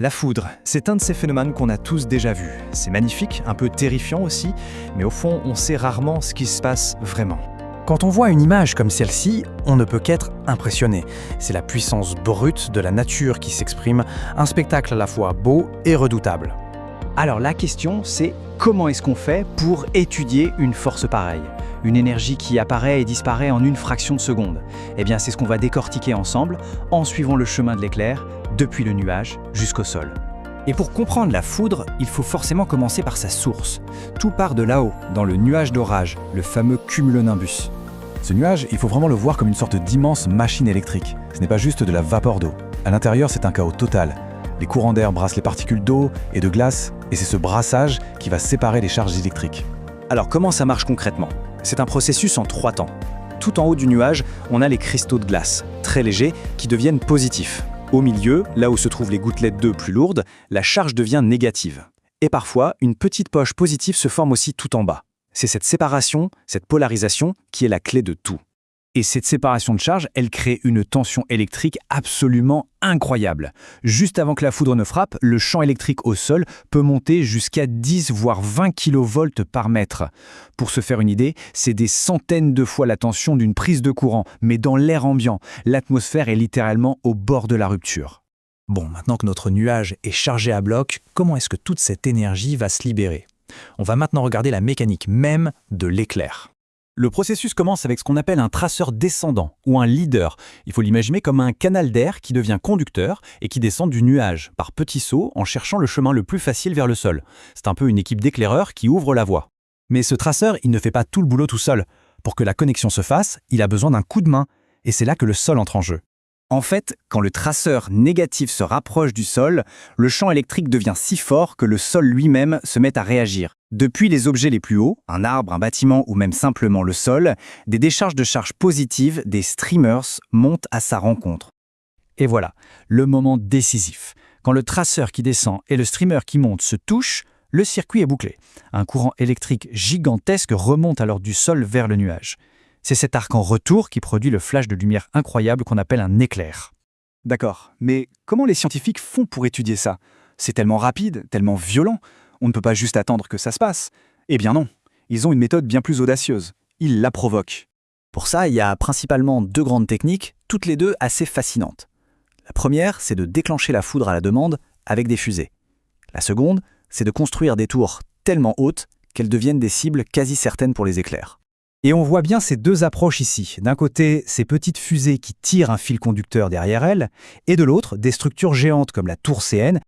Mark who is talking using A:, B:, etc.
A: La foudre, c'est un de ces phénomènes qu'on a tous déjà vus. C'est magnifique, un peu terrifiant aussi, mais au fond, on sait rarement ce qui se passe vraiment.
B: Quand on voit une image comme celle-ci, on ne peut qu'être impressionné. C'est la puissance brute de la nature qui s'exprime, un spectacle à la fois beau et redoutable.
C: Alors la question, c'est comment est-ce qu'on fait pour étudier une force pareille? Une énergie qui apparaît et disparaît en une fraction de seconde. Eh bien, c'est ce qu'on va décortiquer ensemble en suivant le chemin de l'éclair, depuis le nuage jusqu'au sol.
D: Et pour comprendre la foudre, il faut forcément commencer par sa source. Tout part de là-haut, dans le nuage d'orage, le fameux cumulonimbus.
E: Ce nuage, il faut vraiment le voir comme une sorte d'immense machine électrique. Ce n'est pas juste de la vapeur d'eau. À l'intérieur, c'est un chaos total. Les courants d'air brassent les particules d'eau et de glace, et c'est ce brassage qui va séparer les charges électriques.
C: Alors comment ça marche concrètement? C'est un processus en 3 temps. Tout en haut du nuage, on a les cristaux de glace, très légers, qui deviennent positifs. Au milieu, là où se trouvent les gouttelettes d'eau plus lourdes, la charge devient négative. Et parfois, une petite poche positive se forme aussi tout en bas. C'est cette séparation, cette polarisation, qui est la clé de tout.
D: Et cette séparation de charge, elle crée une tension électrique absolument incroyable. Juste avant que la foudre ne frappe, le champ électrique au sol peut monter jusqu'à 10 voire 20 kV par mètre. Pour se faire une idée, c'est des centaines de fois la tension d'une prise de courant, mais dans l'air ambiant. L'atmosphère est littéralement au bord de la rupture.
B: Bon, maintenant que notre nuage est chargé à bloc, comment est-ce que toute cette énergie va se libérer? On va maintenant regarder la mécanique même de l'éclair.
F: Le processus commence avec ce qu'on appelle un traceur descendant ou un leader. Il faut l'imaginer comme un canal d'air qui devient conducteur et qui descend du nuage par petits sauts en cherchant le chemin le plus facile vers le sol. C'est un peu une équipe d'éclaireurs qui ouvre la voie. Mais ce traceur, il ne fait pas tout le boulot tout seul. Pour que la connexion se fasse, il a besoin d'un coup de main et c'est là que le sol entre en jeu.
C: En fait, quand le traceur négatif se rapproche du sol, le champ électrique devient si fort que le sol lui-même se met à réagir. Depuis les objets les plus hauts, un arbre, un bâtiment ou même simplement le sol, des décharges de charge positives, des streamers, montent à sa rencontre.
D: Et voilà, le moment décisif. Quand le traceur qui descend et le streamer qui monte se touchent, le circuit est bouclé. Un courant électrique gigantesque remonte alors du sol vers le nuage. C'est cet arc en retour qui produit le flash de lumière incroyable qu'on appelle un éclair.
A: D'accord, mais comment les scientifiques font pour étudier ça? C'est tellement rapide, tellement violent, on ne peut pas juste attendre que ça se passe. Eh bien non, ils ont une méthode bien plus audacieuse. Ils la provoquent.
C: Pour ça, il y a principalement 2 grandes techniques, toutes les 2 assez fascinantes. La première, c'est de déclencher la foudre à la demande avec des fusées. La seconde, c'est de construire des tours tellement hautes qu'elles deviennent des cibles quasi certaines pour les éclairs.
D: Et on voit bien ces 2 approches ici. D'un côté, ces petites fusées qui tirent un fil conducteur derrière elles, et de l'autre, des structures géantes comme la tour CN